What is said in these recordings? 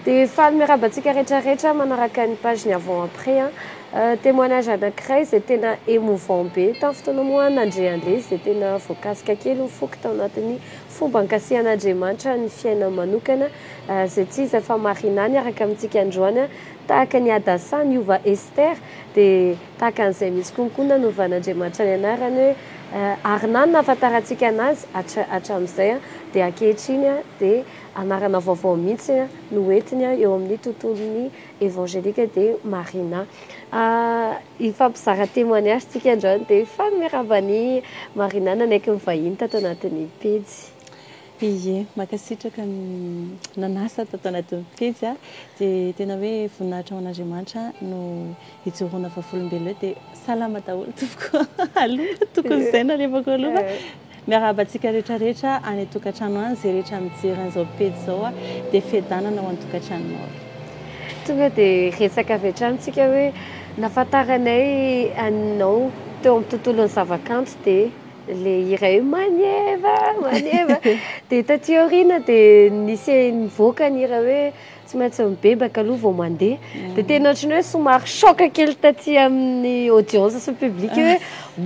dia faly miarabantsika rehetrarehetra manaraka ny pageny avant après témoignage anankiray izay tena émouvant be tamin'ny fotoana moa nandrehan'le izy dia tena voakasika kely mifoky tao anatin'ny fomba ankasihan'Andriamanitra ny fiainana manokana izay tsy izy fa Marina niaraka amintsika androany tahaka ny Hadassa niova Ester dia tahaka an'izay misy konkoa nanovan'Andriamanitra ny anarany hoe Arna nahafantarantsika anazy hatramin'izay dia ankehitriny dia anarana vaovao mihitsy no entiny eo amin'ny tontolon'ny évangélika dia Marina. Ifampizara témoignage tsika androany dia faly miarabany Marina nanaiky mivahiny tato anatin'ny pejy. Ie, makasitraka nanasa tato anatin'ny pejy dia tena hoe voninahitra ao an'Andriamanitra no hijoroana vavolombelona dia salama daholo tompoko aloha tokony izay nalevako aloha miarabantsika rehetrarehetra any tokantrano any izay rehetra mijery an'izao pejy izao dia fedanana ho an-tokantranonao. Tonga dia resaka avy hatramintsika hoe nafantaranay anao teo amin'ny tontolon'ny zavakanto dia le iray maneva dia taty aoriana dia nisy nivoaka ny hira hoe tsy maintsy mibebaka aloha vao mandeha dia tena ohatrany hoe somary choc kely taty amin'ny audience sy public hoe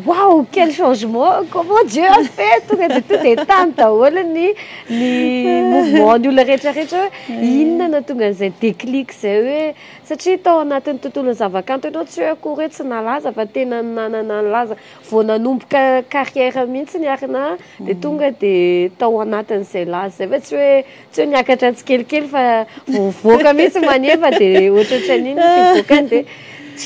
waouh quel changement, comment Dieu a fait, tonga dia tout dia tany daholo ny mouvement ny olona rehetrarehetra hoe inona na tonga an'izay déclic izay hoe satria tao anatin'ny tontolon'ny zavakanto ianao tsy hoe akory hoe tsy nalaza fa tena nanana nalaza vao nanomboka carrière mihitsy ny Arna dia tonga dia tao anatin'izay laza izay fa tsy hoe niakatra tsikelikely fa voaka mihitsy maneva dia ohatrohatran'iny fivoakany dia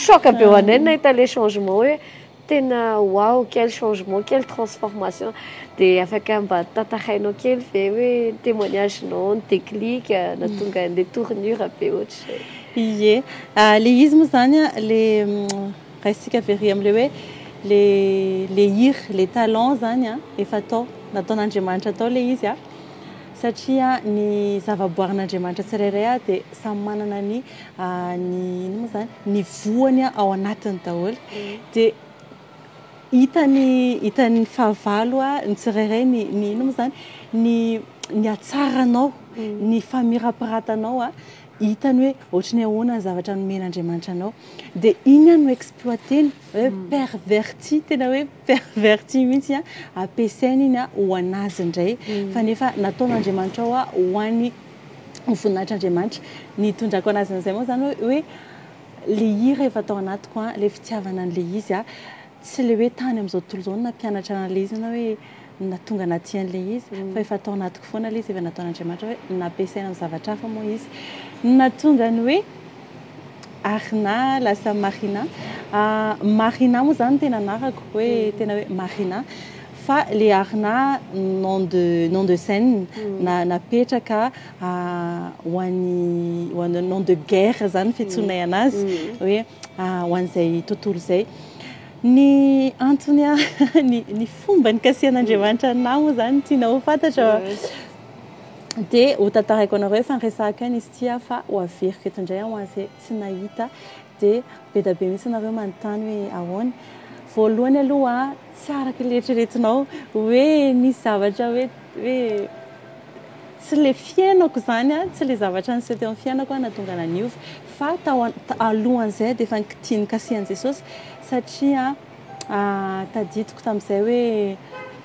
choc be ho anay nahita le changement hoe tena wow quel changement quelle transformation dia afaka mba tantarainao kely ve hoe témoignagenao ny déclic na tonga an'le tournure be ohatra. Ie, le izy moa zany le raisitsika very amin'le hoe le hira le talent zany efa nataon'Andriamanitra tao le izy satria ny zavaboarin'Andriamanitra tsirairay dia samy manana ny moa zany ny voany ao anatiny daholo dia hitany fahavalo ny tsirairay ny moa zany ny atsaranao ny famirapiratanao hitany hoe ohatrany ahoana ny zavatra nomen'Andriamanitra anao dia iny no exploiteny hoe perverti tena hoe perverti mihitsy ampiasainy iny ho anazy indray fa nefa nataon'Andriamanitra ao ho an'ny voninahitran'Andriamanitra ny tondrako anazy an'izay moa zany hoe le hira efa tao anatiko le fitiavana an'le izy tsy le hoe tany amin'izao tontolo izao nampianatra an'le izy na hoe natonga anaty an'le izy fa efa tao anatiko foana le izy efa nataon'Andriamanitra hoe nampiasaina amin'ny zavatra hafa moa izy natonga ny hoe Arna lasa Marina. Marina moa zany tena anarako hoe tena hoe Marina fa le Arna nom de scène napetraka ho an'ny nom de guerre zany fitsonay anazy hoe ho an'izay tontolo izay ny antony ny fomba ny kasihan'Andriamanitra na moa zany tiana ho fantatra dia ho tantaraiko anareo fa niresaka izy ity fa ho averiko eto indray ho an'izay tsy nahita dia be da be mihitsy nareo manontany hoe ahoana voalohany aloha tsy araka leritreretinao hoe nisy zavatra hoe tsy le fiainako zany tsy le zavatra niseho teo amin'ny fiainako natonga naniova fa alohan'izay dia efa tiany kasihan'i Jesosy satria tadidiko tamin'izay hoe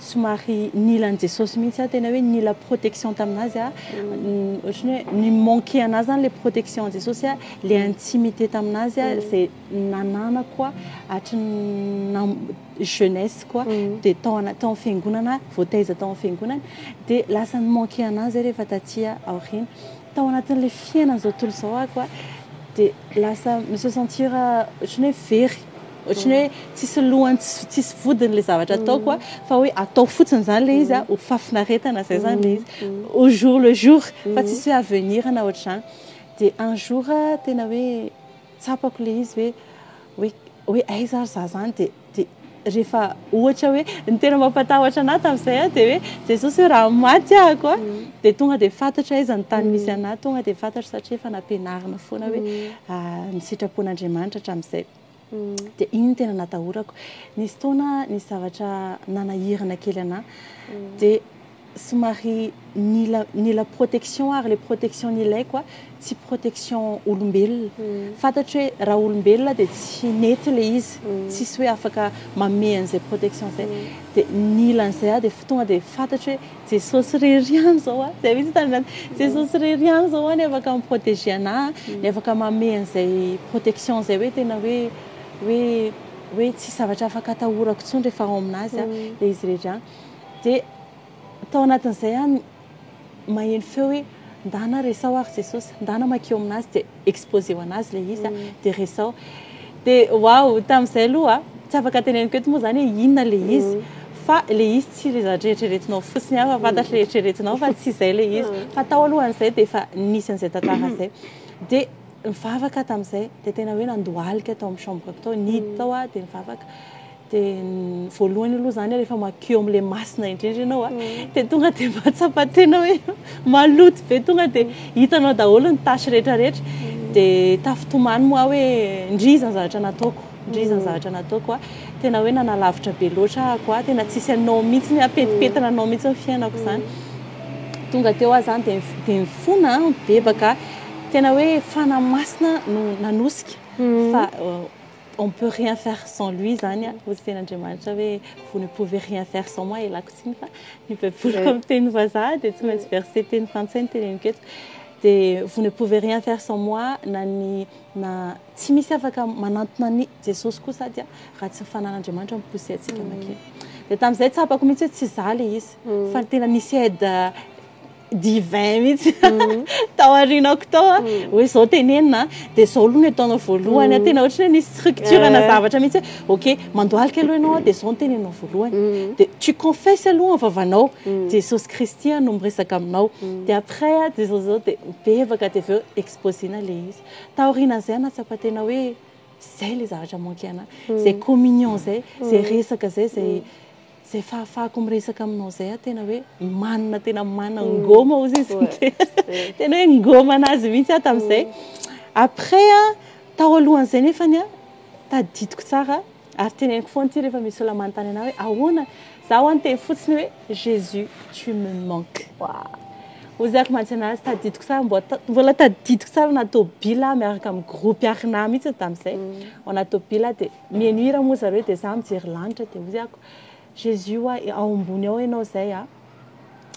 somary nilan'i Jesosy mihitsy tena hoe nila protection taminazy ohatrany hoe ny manqué anazy zany le protection an'i Jesosy le intimité taminazy izay nananako hatry jeunesse koa dia tao amin'ny fiangonana voataiza tao amin'ny fiangonana dia lasa ny manqué anazy rehefa tatia aoriana tao anatin'le fiainan'izao tontolo izao koa dia lasa me sentir ohatrany hoe very ohatrany hoe tsisy lohany tsisy vodiny le zavatra ataoko fa hoe atao fotsiny zany le izy ho fafinaretana zay zany le izy au jour le jour fa tsisy hoe avenir na ohatr'izany dia un jour tena hoe tsapako le izy hoe aiza za zany dia rehefa ohatra hoe ny tena mampatahotra anahy tamin'izay dia hoe Jesosy hoe raha maty ahako dia tonga dia fantatra izy ny tany misy anahy tonga dia fantatra satria efa nampianarina foana hoe ny sitrapon'Andriamanitra hatramin'izay dia iny tena natahorako nisy taona nisy zavatra nanahirana kely anahy dia somary ny la protection ary le protection ny ilaiko a tsy protection olombelona fantatry hoe raha olombelona dia tsy nety le izy tsisy hoe afaka mame an'izay protection zay dia ny ilan'izay a dia tonga dia fantatry hoe jesosy reriany zao a zay misy tanana jesosy reriany zao a ny afaka miprotéger anahy ny afaka mame an'izay protection zay hoe tena hoe tsy zavatra afaka atahorako tsony rehefa ao aminazy a le izy reriany dia tao anatin'izay a maheno feo hoe ndana resao ary jesosy ndana makeo aminazy dia exposé ho anazy le izy a dia resao dia wow tamin'izay aloha tsy afaka teneniko eto moa zany hoe inona le izy fa le izy tsy le zavatra eritreretinao fotsiny a fa fantatry le eritreretinao fa tsy izay le izy fa tao alohan'izay dia efa nisy an'izay tantara zay dia mivavaka tamin'izay dia tena hoe nandohalika tao amin'ny chambre tao nidy tao a dia mivavaka dia voalohany aloha zany rehefa makeo amin'ilay masina indrindra ianao a dia tonga dia mahatsapa tena hoe maloto be tonga dia hitanao daholo ny tasy rehetrarehetra dia tafitomany moa hoe ndrizany zavatra nataoko ndrizany zavatra nataoko a tena hoe nanalavitra be loatra ako a tena tsisy anao mihitsy ny apetipetina anao mihitsy ny fiainako zany tonga teo a zany dia mifona bebaka tena hoe fanamasina no nanosika fa on peut rien faire sans lui zany a hozy ten'Andriamanitra hoe vous ne pouvez rien faire sans moi elako tsiny fa ny baiboly amin'ny teny vazaha dia tsy maintsy verset teny frantsay ny teneniko eto dia vous ne pouvez rien faire sans moi na tsy misy afaka manantona ny jesosy koa sady a raha tsy fanan'Andriamanitra mipose atsika makeny dia tamin'izay tsapako mihitsy hoe tsy za le izy fa tena nisy aide divin mihitsy tao arinako tao a hoe zao tenenina dia zao aloha no ataonao voalohany a tena ohatry hoe nisy structure na zavatra mihitsy hoe ok mandohalika aloha ianao dia zao no tenenao voalohany dia tu confesse aloha vavanao jesosy kristy no miresaka aminao dia après a jesosy zao dia bebaka dia aveo exposina le izy taorian'izay natsapa tena hoe zay le zavatra manky ana zay communion zay resaka zay zay fahafahako miresaka aminao zay a tena hoe manina tena manina ngoma ozy izy tena hoe ngoma anazy mihitsy a tamin'izay après a tao alohan'izay nefany a tadidiko tsara ary teneniko foana ty rehefa misy olona manontany ana hoe ahoana zaho a nyteny fotsiny hoe Jésus tu me manques ozy ako mantsy anazy tadidiko tsara mbola tadidiko tsara natao bila miaraka amin'ny groupe arina mihitsy tamin'izay natao bila dia mienira moa zareo dia za mijery lanitra dia ozy ako Jésus ao ambony ao ianao zay a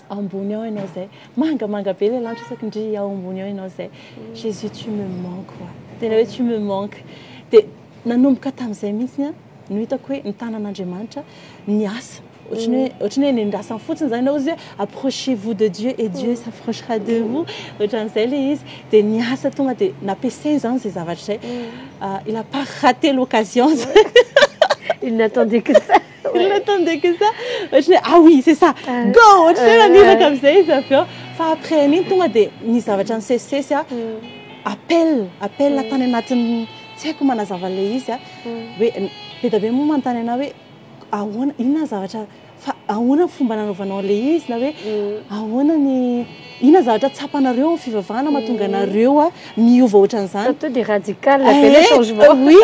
ao ambony ao ianao zay mangamanga be le lanitra saky ndry ao ambony ao ianao zay Jésus tu me manques tena hoe tu me manques dia nanomboka tamin'izay mihitsy a no hitako hoe ny tanan'Andriamanitra niasa ohatrany hoe nendrasany fotsiny zany ianao izy hoe approchez-vous de Dieu et Dieu s'approchera de vous ohatran'izay le izy dia niasa tonga dia nampiasainy zany zay zavatra zay il a pas raté l'occasion il n'attendait que ça il n'attendait que ça ohatry ah oui c'est ça go ohatry hoe naniraka amin'izay izy avy eo fa après an'iny tonga dia ny zavatra nisesisesy a appel atany anatin'ny tsy haiko manazava le izy a hoe be da be moa manontany ana hoe ahoana inona zavatra fa ahoana fomba nanaovanao le izy na hoe ahoana ny inona zavatra tsapanareo amin'ny fivavahana mahatonga anareo a miova ohatran'izany surtout des radicales appelé changement oui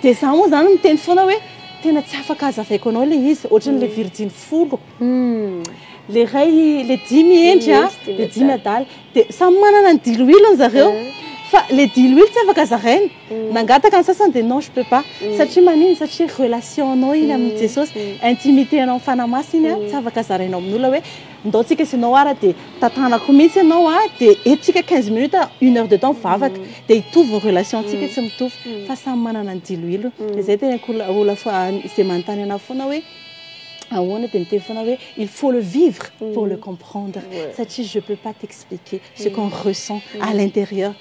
dia za moa zany miteny foana hoe tena tsy afaka azavaiko anao le izy ohatran'le virgine folo le ray le dimy endry a le dimy adala dia samy manana ny diloilony zareo fa le diloilo tsy afaka zaraina nangataka ny sasany dia non je peux pas satria maniny satria relation anao iny amin'ny jesosy intimité anao fanamasiny a tsy afaka zarainao amin'olona hoe ndaotsika isanao ara dia tantanako mihitsy ianao a dia etsika 15 minutes 1 heure de temps mivavaka dia hitovy ny relation antsika tsy mitovy fa samy manana ny diloilo dia zay tena ola izay manontany ana foana hoe ahoana dia miteny foana hoe il faut le vivre pour le comprendre satria je peux pas t'expliquer ce qu'on ressent à l'intérieur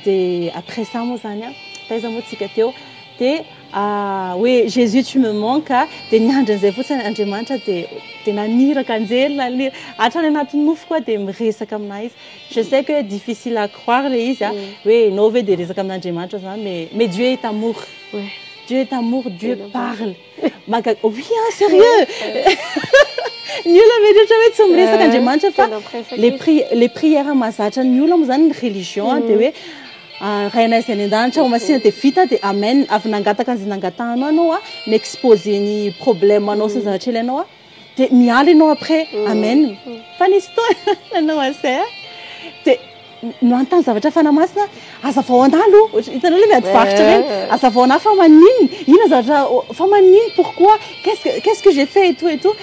dia après ça moa zany a taiza moa tsika teo dia hoe Jésus tu me manques a dia niandry an'izay fotsiny Andriamanitra dia naniraka anjely nanira hatrany anatin'ny nofo koa dia miresaka aminahy izy je sais que difficile à croire le izy a hoe enao ve dia resaka amin'Andriamanitra zany mais Dieu est amour Dieu est amour, Dieu parle. Oui, sérieux. Ny olona mety hoe tsy miresaka Andriamanitra fa les prières mahazatra ny olona moa zany ny religion dia hoe rainay izay ny an-danitra ho masina dia vita dia amen avy nangataka an'izay nangatahanao anao a ny exposé ny problème anao sy zavatra ilainao a dia miala ianao après amen fa nisy fotoana anao asay dia no antany zavatra fanamasina azavao anahy aloha hitanao le miadivarotra reny azavao anahy fa maninona ina zavatra fa maninona pourquoi qu'est-ce que j'ai fait et tout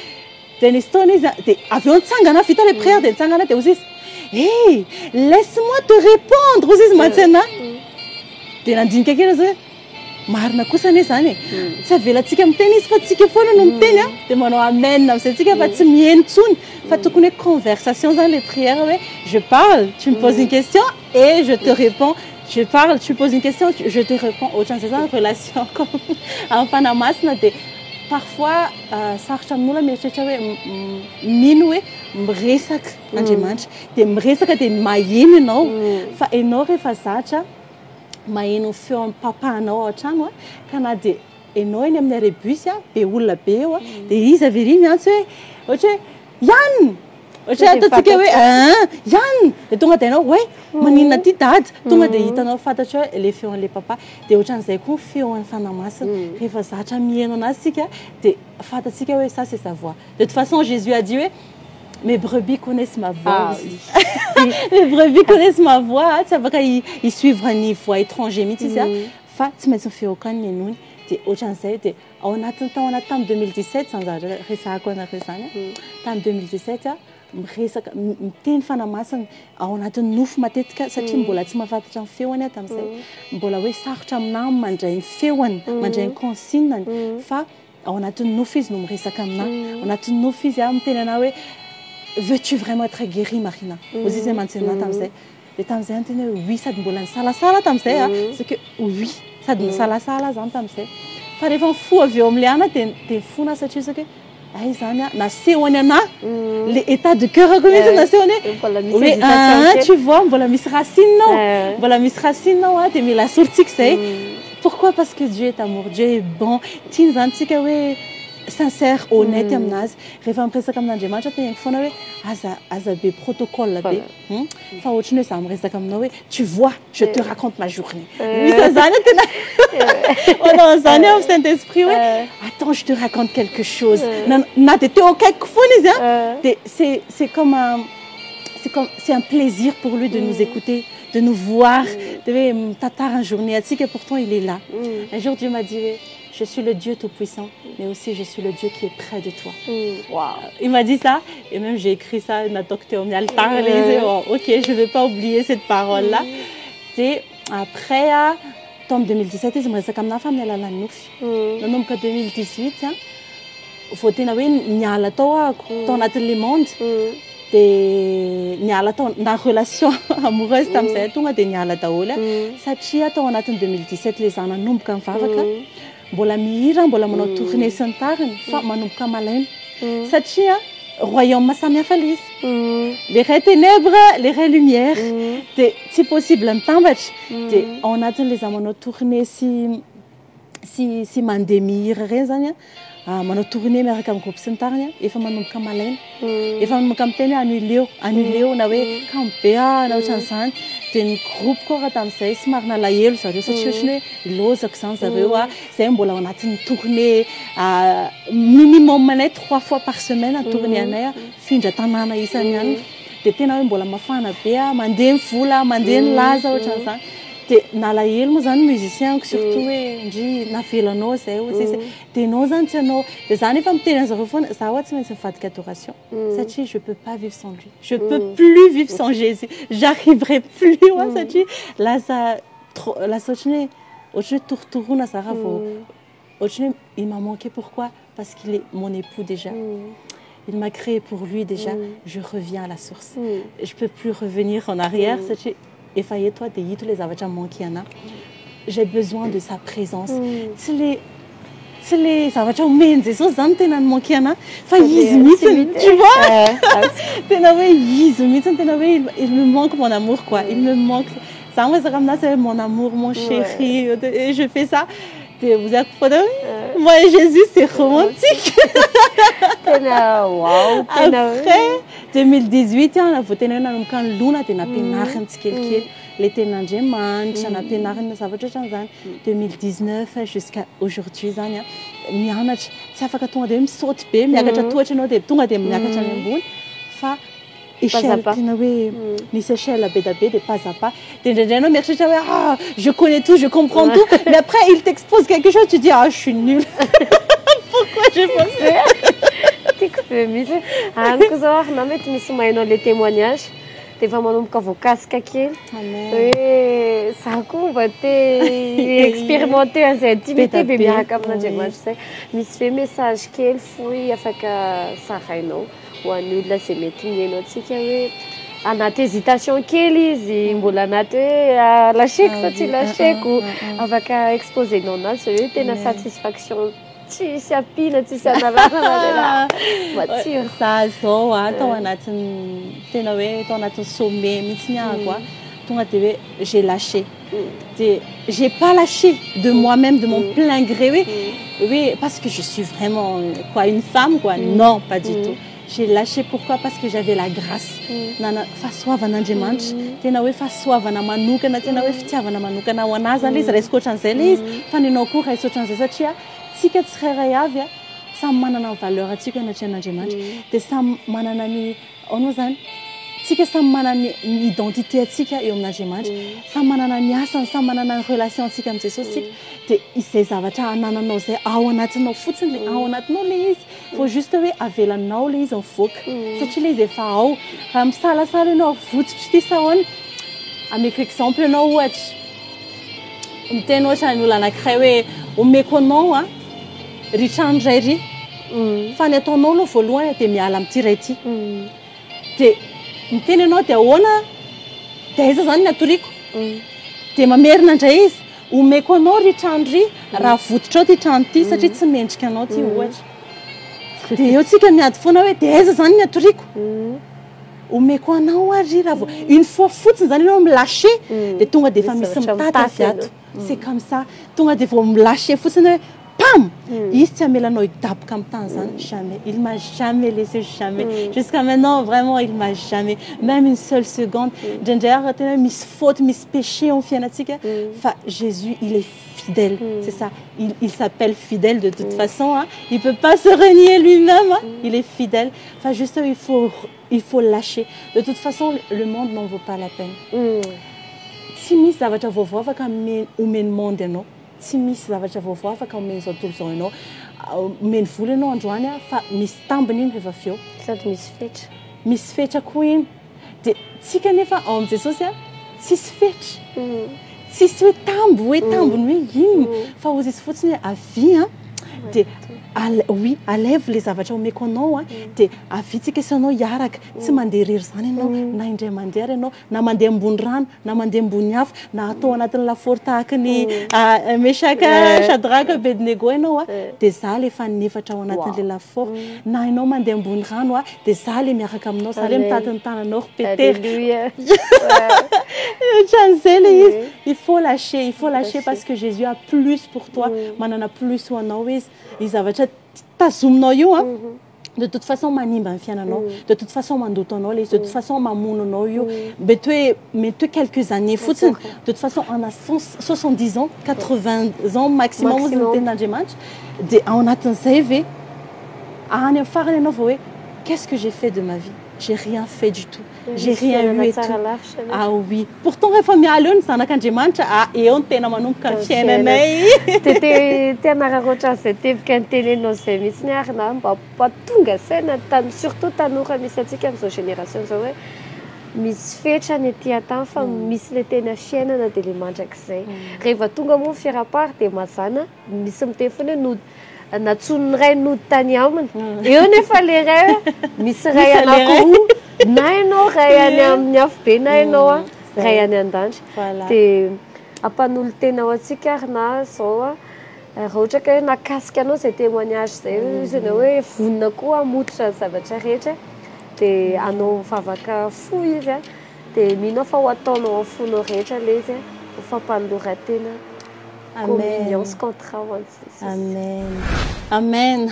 dia nisy fotoana izy dia avy eo nitsangana vita le prière dia nitsangana dia ozy izy hey laisse-moi te répondre ozy izy mantsy anahy dia nandinika kely zao marina kosa anie zany tsy avelantsika miteny izy fa tsika foana no miteny dia manao amen amizay tsika fa tsy mihaino tsony fa tokony hoe conversation zany le prière hoe je parle tu me poses une question et je te réponds je parle tu poses une question je te réponds ohatran'izay zany relation comme amin'ny fanamasina dia parfois sarotra amin'olona mieritreritra hoe mino hoe miresaka Andriamanitra dia miresaka dia maheno ianao fa ianao rehefa zatra maheno feo amin'ny papanao ao an-trano ka na dia ianao eny amin'ny arébus be olona be eo dia izy avery miantso hoe ohatra hoe Yann ohatra ataontsika hoe Yann dia tonga dia ianao hoe maninona ty dady tonga dia hitanao fantatra hoe le feo an'ilay papa dia ohatran'izay koa feo amin'ny fanamasina rehefa zatra mihaino anazy sika dia fantatsika hoe ça c'est sa voix de toute façon Jésus a dit hoe mes brebis connaissent ma voix aussi. Les brebis connaissent ma voix tsy afaka suivre ny voix étranger mihitsy izy fa tsy maintsy feo kany mihainony dia ohatran'izay dia ao anatin'ny taona tamin'ny 2017 zany zavatra resahako anareo zany tamin'ny 2017 miresaka miteny fanamasina ao anatin'ny nofo matetika satria mbola tsy mahafantatra ny feoany tamin'izay mbola hoe sarotra aminahy mandray ny feoany mandray ny consignany fa ao anatin'ny nofo izy no miresaka aminahy ao anatin'ny nofo izy miteny anahy hoe veux-tu vraiment être guérie Marina ozy izy mantsena tamin'izay dia tamin'izay anteny hoe oui sady mbola nisalasala tamin'izay c'est que oui sady nisalasala zany tamin'izay fa rehefa fo avy eo amin'ilay ana dia fona satria sake ay zany nasehoany anahy le état de cœur ako mihitsy nasehoany hoe tu vois mbola misy racinenao dia mila sortsika zay pourquoi parce que Dieu est amour Dieu est bon tiany zany tsika hoe sincère honnête aminazy rehefa miresaka amin'Andriamanitra tegna foana hoe aza be protocole be fa ohatrany hoe za miresaka aminao hoe tu vois je te raconte ma journée misy zany tena onao zany ao Saint-Esprit hoe attends je te raconte quelque chose na dia teo akaikiko foana izy dia c'est un plaisir pour lui de nous écouter de nous voir de hoe mitantara ny journée atsika et pourtant il est là un jour Dieu m'a dit je suis le Dieu tout-puissant, mais aussi je suis le Dieu qui est près de toi. Wow. Il m'a dit ça, et même j'ai écrit ça, ma docteur m'a parlé, ok, je ne vais pas oublier cette parole-là. Et après, en 2017, je me suis dit que je suis allée à la Nouf. En 2018, il faut que je sois allée dans le monde. Dia na relation amoureuse tamin'izay tonga dia niala daholo satria tao anatin'ny 2017 le zana nomboka mivavaka mbola mihira mbola manao tournée sy ny tariny fa manomboka malaina satria royaume samihafa le izy les ray ténèbres les ray lumière dia tsy possible mitambatra dia ao anatin'le za manao tournée sy mandeha mihira reny zany manao tournée miaraka amin'ny groupe sy ny tariny efa manomboka malaina efa manomboka miteny annuleo na hoe campe na ohatran'izany dia ny groupe koa raha tamin'izay sy marina lahelo zareo satria ohatrany hoe lozako zany zareo zay mbola ao anatin'ny tournée minimum anay 3 fois par semaine tournée anay findra tanàna isany ihany dia tena hoe mbola mafana be mandeha ny vola mandeha ny laza ohatran'izany dia nalahelo moa zany musicien surtout hoe ndry navelanao zay dia ianao zany tsy anao dia zany efa miteny an'zareo foana za oa tsy maintsy mivadika adoration satria je peux pas vivre sans lui je peux plus vivre sans Jésus j'arriverai plus satria lasa ohatrany hoe torotoroana za raha vao ohatrany hoe il m'a manqué pourquoi parce qu'il est mon époux déjà il m'a créé pour lui déjà je reviens à la source je peux plus revenir en arrière satria efa eto dia hito le zavatra manqué ana j'ai besoin de sa présence tsy le zavatra omeny Jesosy zany tena ny manqué ana fa izy mihitsy tu vois tena hoe izy mihitsy tena hoe il me manque mon amour quoi il me manque ça moi ça c'est mon amour mon chéri et je fais ça vous êtes moi et Jésus c'est romantique tena wow après 2018 a voatena hoe nanomboka ny lona dia nampianariny tsikelikely le ten'Andriamanitra nampianariny zavatra ohatran'izany 2019 jusqu'à aujourd'hui zany a mianatra tsy afaka tonga dia hoe misaoty be miakatra tohatra ianao dia tonga dia miakatra any ambony fa échelle tena hoe nisy échelle be da be dia pas à pas dia indraindray anao mieritreritra hoe ah je connais tout je comprends tout mais après il t'expose quelque chose tu dis ah je suis nulle pourquoi j'ai pas fait tiako be mihitsy aniko zao na mety misy mainao le témoignage dia efa manomboka voakasika kely hoe za koa mba te expérimenter an'izay intimité be miaraka amin'Andriamanitra zay misy ve message kely fohy afaka sarainao ho an'ny olona izay mety mihaino antsika hoe anaty hésitation kely izy mbola anaty hoe lâcheko sa tsy lâcheko afaka exposenao anazy hoe tena satisfaction tsisy ampina tsisy analana matsiro za zao atao anatin'ny tena hoe tao anatin'ny sommet mihitsy ny ahako a tonga dia hoe j'ai lâché dia j'ai pas lâché de moi-même de mon plein gré oui parce que je suis vraiment quoi une femme quoi non pas du tout j'ai lâché pourquoi parce que j'avais la grâce nana fahasoavan'Andriamanitra tena hoe fahasoavana manokana tena hoe fitiavana manokana ho anazy zany izy raisiko ohatran'izay le izy fa ninao koa raisy ohatran'izay satria tsika tsirairay avy a samy manana ny valeur atsika anatrehan'Andriamanitra dia samy manana ny anao zany tsika samy manana ny identité atsika eo amin'Andriamanitra samy manana ny asany samy manana ny relation atsika amin'ny Jesosy tsika dia izay zavatra anananao zay ao anatinao fotsiny le ao anatinao le izy faut juste hoe avelanao le izy mivoaka satria le izy efa ao raha misalasala ianao avototry ty sahoana ameko exemple ianao ohatra miteny ohatra ny olona anankiray hoe omeko anao a ry trano ray ry fa ny ataonao aloha voalohany dia miala amin'ity ray ity dia miteny ianao dia ahoana dia aiza zany ny atoriako dia mamerina indray izy omeko anao ry trano ry raha vototra ao ty trano ty satria tsy mendrika anao ty ohatra dia eo tsika miady foana hoe dia aiza zany ny atoriako omeko anao ary raha une fois fotsiny zany ianao milâché dia tonga dia efa misy mitata ato c'est comme ça tonga dia vao milâché fotsiny hoe pam izy tsy amelanao hidaboka amin'ny tany zany jamais il m'a jamais laissé jamais jusqu'à maintenant vraiment il m'a jamais même une seule seconde ndraindray tena hoe misy faute misy péché amin'ny fiainatsika fa Jésus il est fidèle c'est ça il s'appelle fidèle de toute façon hein. Il peut pas se renier lui-même hein. Il est fidèle enfin juste il faut lâcher de toute façon le monde n'en vaut pas la peine tsy misy zavatra vaovao afaka omeny monde ianao tsy misy zavatra vaovao afaka omeny zao tontolo zao ianao omeny vola ianao androany fa misy tambiny iny rehefa avy eo sady misy fetra koa iny dia tsika nefa ao amin'i Jesosy a tsisy fetra tsisy hoe tambiny hoe ino fa ozy izy fotsiny hoe avy a dia oui alève les zavatra omeko anao a dia avitsika isanao hiaraka tsy mandeha rery zany ianao na indray mandeha ary ianao na mandeha ambony rano na mandeha ambony afo na atao anatin'ny lafaoro tahaka ny Meshaka Shadraka Abednego ianao a dia za le efa nefatra ao anatin'le lafaoro na ianao mandeha ambony rano a dia za le miaraka aminao za le mitady ny tananao repetera ohatran'izay le izy il faut lâcher parce que Jésus a plus pour toi manana plus ho anao izy zavatra tazominao io a de toute façon manimba ny fiainanao de toute façon mandoto anao le de toute façon mamono anao io mety hoe quelques années fotsiny de toute façon on a 70 ans 80 ans maximum ozy ny tenin'Andriamanitra dia ao anatin'izay ve any amin'ny farany ianao vao hoe qu'est-ce que j'ai fait de ma vie j'ai rien fait du tout j'ai rien eu et tout ah oui pourtant rehefa miala eo ny zanak'Andriamanitra eo ny tena manomboka ny fiainanay te hanararaotra an'izay teboka ny tenenao izay mihitsy ny ary na mba tonga saina surtout tanora misy atsika amin'izao génération zao hoe misy fetra ny aty an-tany fa misy le tena fiainana dia le mandrakizay rehefa tonga moa fiara-pary dia mazana misy miteny foana hoe natsonony ray nody tany aminy eo nefa le ray misy ray anankiroa na ianao ray any amin'ny afo be na ianao a ray any an-danitra dia ampanolo tena ao atsika ary na zao a raha ohatra ka hoe nakasika anao izay témoignage zay izany hoe vonona koa hamototra zavatra rehetra dia anao mivavaka fo izy a dia mino fa ho ataonao amin'ny fonao rehetra le izy a ho fampanolora-tena communiance contre amen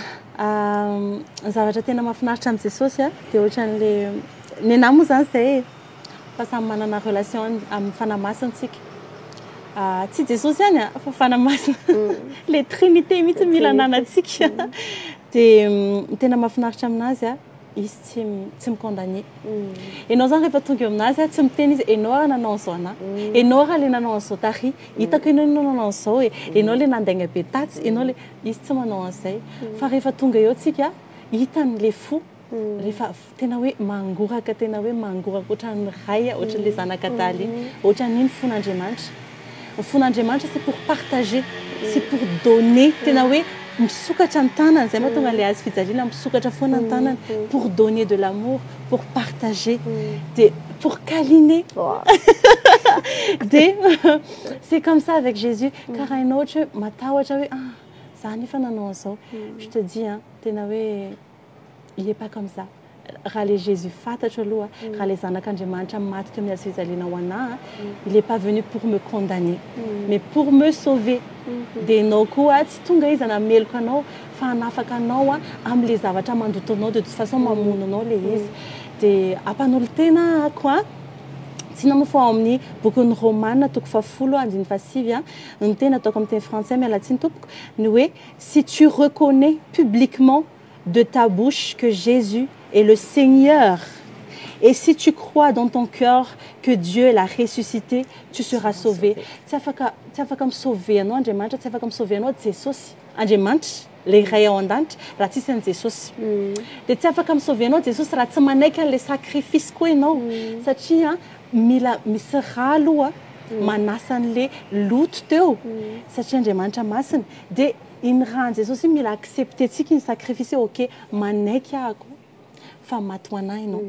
zavatra tena mahafinaritra amin'i Jesosy a dia ohatran'le ny anahy moa zany zay fa samy manana relation amin'ny fanamasintsika tsy Jesosy ihany fa fanamasina le trinité mihitsy mila ananantsika dia tena mahafinaritra aminazy izy tsy mikondanie ianao zany rehefa tonga eo aminazy tsy miteny izy ianao raha nanao an'izao anahy ianao raha le nanao an'izao tary hitako ianao nanao an'izao ianao le nandaigna be tatsy ianao le izy tsy manao an'izay fa rehefa tonga eo tsika hitany le fo rehefa tena hoe mangoraka tena hoe mangoraka ohatran'ny ray ohatran'le zanaka taly iny ohatran'iny fon'Andriamanitra ny fon'Andriamanitra c'est pour partager c'est pour donner tena hoe misokatra ny tanany zay mahatonga le azy fijaliana misokatra foana ny tanany pour donner de l'amour pour partager de pour câliner de c'est comme ça avec Jésus car un autre matahotra hoe za nefa nanao an'izao je te dis tena hoe il est pas comme ça raha le Jésus fantatra aloha raha le zanak'Andriamanitra maty teo amin'ny azy fijaliana ho anahy il n'est pas venu pour me condamner mais pour me sauver dia ianao koa tsy tonga izy anameloko anao fa hanafaka anao amin'le zavatra mandoto anao de toute façon mamono anao le izy dia ampanolo tena ako tsy nama fa ao amin'ny bokin'ny Romaina toko 10:7 ny tena ataoko amin'ny teny français mais latsiny tompoko ny hoe si tu reconnais publiquement de ta bouche que Jésus est le Seigneur et si tu crois dans ton cœur que Dieu l'a ressuscité tu seras sauvé tsy afaka misauver anao Andriamanitra tsy afaka misauver anao Jesosy Andriamanitra le ray ao an-danitra raha tsisy an Jesosy dia tsy afaka misauver anao Jesosy raha tsy manaiky an'le sacrifice koa ianao satria mila misy raha aloha manasa an'le loto teo satria Andriamanitra masina dia iny raha Jesosy mila acceptentsika iny sacrifice ok manaiky ahako fa maty ho anahy ianao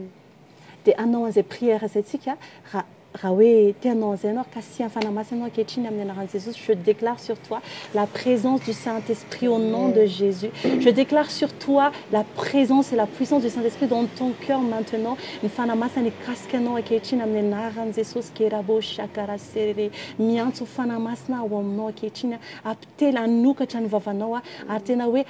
dia anao an'izay prière zay tsika raha hoe tianao an'izay anao kasi fanamasinao ankehitriny amin'ny anaran'i Jesosy je déclare sur toi la présence du Saint-Esprit au nom de Jésus je déclare sur toi la présence et la puissance du Saint-Esprit dans ton cœur maintenant ny fanamasina ikasika anao ankehitriny amin'ny anaran'i Jesosy kerabo shakarasere miantso fanamasina ao aminao ankehitriny apitely anokatra ny vavanao ary tena hoe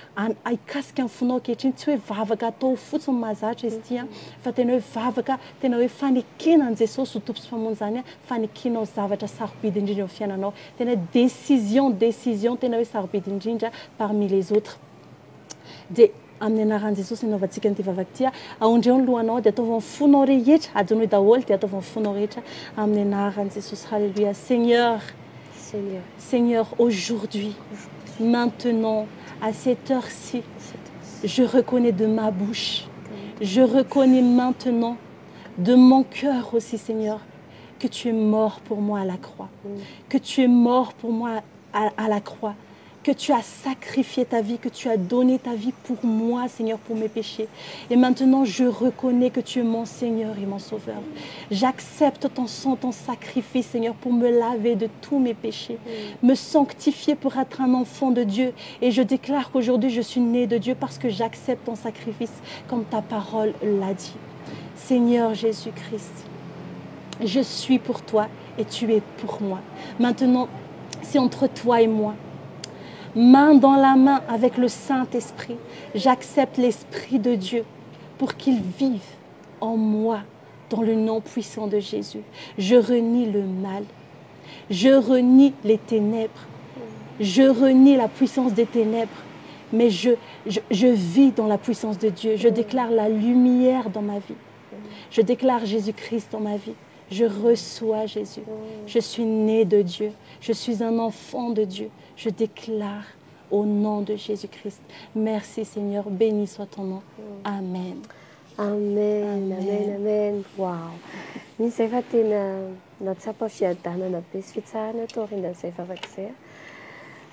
ikasika ny fonao ankehitriny tsy hoe vavaka atao fotsiny mahazatra izy ity fa tena hoe vavaka tena hoe fanekenan'i Jesosy ho tompo sy mpamonjy zany fanekenao zavatra sarobidy indrindra eo fiainanao tena décision tena hoe sarobidy indrindra parmi les autres dia amin'ny anaran'i Jesosy anaovantsika n'ity vavaka ity aondreo ny lohanao dia ataovao ny fonao rehetra adinoy daholo dia ataovao ny fonao rehetra amin'ny anaran'i Jesosy halleluia Seigneur aujourd'hui maintenant à cette heure-ci je reconnais de ma bouche je reconnais maintenant de mon cœur aussi Seigneur que tu es mort pour moi à la croix, que tu es mort pour moi à la croix, que tu as sacrifié ta vie, que tu as donné ta vie pour moi, Seigneur, pour mes péchés. Et maintenant, je reconnais que tu es mon Seigneur et mon Sauveur. J'accepte ton sang, ton sacrifice, Seigneur, pour me laver de tous mes péchés, me sanctifier pour être un enfant de Dieu. Et je déclare qu'aujourd'hui, je suis née de Dieu parce que j'accepte ton sacrifice comme ta parole l'a dit. Seigneur Jésus-Christ, je suis pour toi et tu es pour moi. Maintenant, c'est entre toi et moi. Main dans la main avec le Saint-Esprit, j'accepte l'Esprit de Dieu pour qu'il vive en moi dans le nom puissant de Jésus. Je renie le mal, je renie les ténèbres, je renie la puissance des ténèbres, mais je vis dans la puissance de Dieu. Je déclare la lumière dans ma vie. Je déclare Jésus-Christ dans ma vie. Je reçois Jésus. Je suis née de Dieu. Je suis un enfant de Dieu. Je déclare au nom de Jésus-Christ. Merci Seigneur. Béni soit ton nom. Amen. Amen. Amen. Amen. Wow. Misy efa tena natsapa fiadanana be sy fitsarana tao aorian'izay vavaka izay.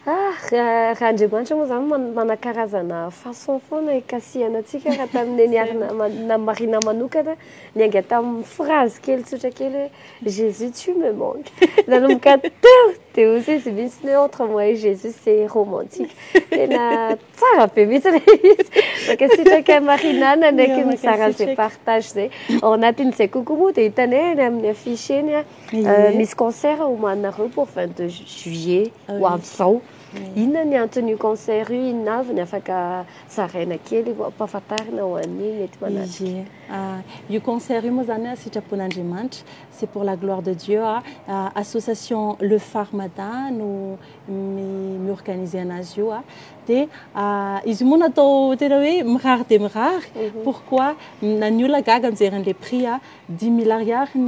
Raha Andriamanitra moa zany mana-karazana façon foana ikasihana antsika raha tamin'ny niarina marina manokana nianga tamin'ny phrase kely tsotra kely hoe Jésus tu me manques. Nanomboka teo dia aussi izy misy ny entre moi et Jésus c'est romantique. Tena tsara be mihitsy ilay izy. Maka sitraka marinana ndraiky mizara an'izay partage izay. Ao anatin'izay kokoa moa dia hitanay eny amin'ny affiche eny misy concert omanareo pour 22 juillet ho avy izao. inona ny antony concert io inona avy ny afaka zaraina kely mpahafantarina ho an'ny mety manatitra io concert io moa zany sitrapon'Andriamanitra c'est pour la gloire de Dieu association Le Phare Matin no mi-organiser anazy io dia izy moa natao tena hoe mirary dia mirary pourquoi na ny olona gaga mijery an'ilay prix 10 000 ariary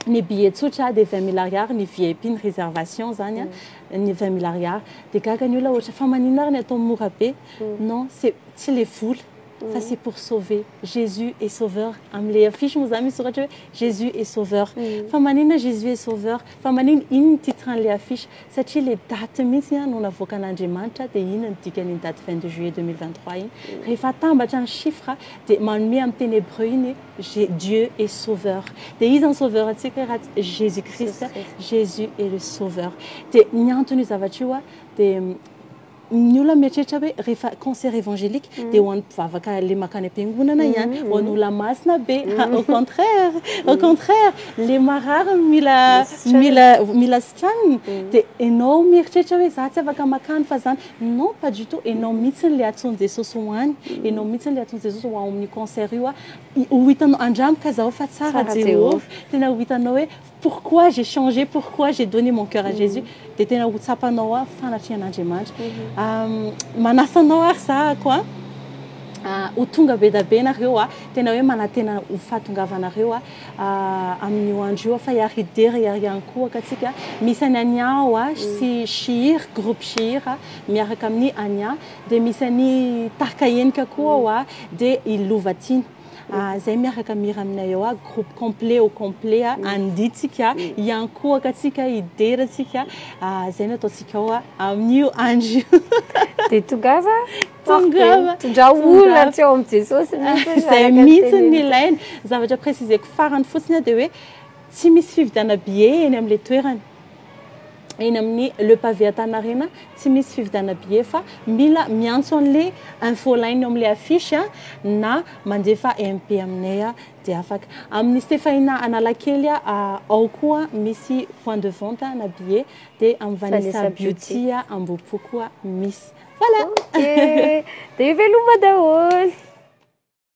ny billet tsotra dia 20 000 ariary ny VIP ny réservation zany ny 20 000 ariary dia gaga ny olona ohatra fa maninona ary ny atao mora be non c'est tsy le vola fa c'est pour sauver Jésus est sauveur am'ilay affiche moa zany misoratra hoe Jésus est sauveur fa maninona Jésus est sauveur fa maninona iny ny titre an'ilay affiche satria le date mihitsy no navoaka an'Andriamanitra dia iny ny dikany date 22 juillet 2023 iny rehefa atambatra ny chiffre dia manome amin'ny teny hébreu iny Dieu est sauveur dia izy ny sauveur atsika raha Jésus Christ Jésus est le sauveur dia ny antony zavatra io dia ny olona mieritreritra hoe rehefa concert évangélique dia ho an'ny mpivavaka le makany am-piangonana ihany ho an'ny olona masina be au contraire le marary mila sitrahany dia ianao mieritreritra hoe za tsy afaka makany fa zany non pas du tout ianao mihitsy le atsony Jesosy hoany ianao mihitsy le atsony Jesosy ho amin'ny concert io ho hitanao andramoka zaho fa tsara Jéhovah tena ho hitanao hoe pourquoi j'ai changé, pourquoi j'ai donné mon cœur à Jésus. Dia tena ho tsapanao fanatrian'Andriamanitra. Manasanao ary za quoi ho tonga be da be nareo tena hoe manatena ho fahatongavanareo amin'io andro io fa hiaridery ihany koa katsika misy any Ania sy Shir groupe Shir miaraka amin'ny Ania dia misy any Tarkahenika koa dia i Lovatina zay miaraka mira aminay eo groupe complet au complet anditsika ihany koa katsika ideratsika zay no ataotsika ao amin'io andro dia tongava tondra olona tsy ao amin'ny Jesosy zay mihitsy ny ilaina zavatra préciseko farany fotsiny dia hoe tsy misy fividana billet eny amin'ilay toerany eny amin'ny le pavé Antaninarenina tsy misy fividana billet fa mila miantso an'ilay infoline amin'ilay affiche na mandefa MP aminay dia afaka amin'ny Stefanina Analakely ao koa misy point de vente na billet dia amin'ny Vanessa Beauty Ambohipo koa misy voilà dia veloma daholo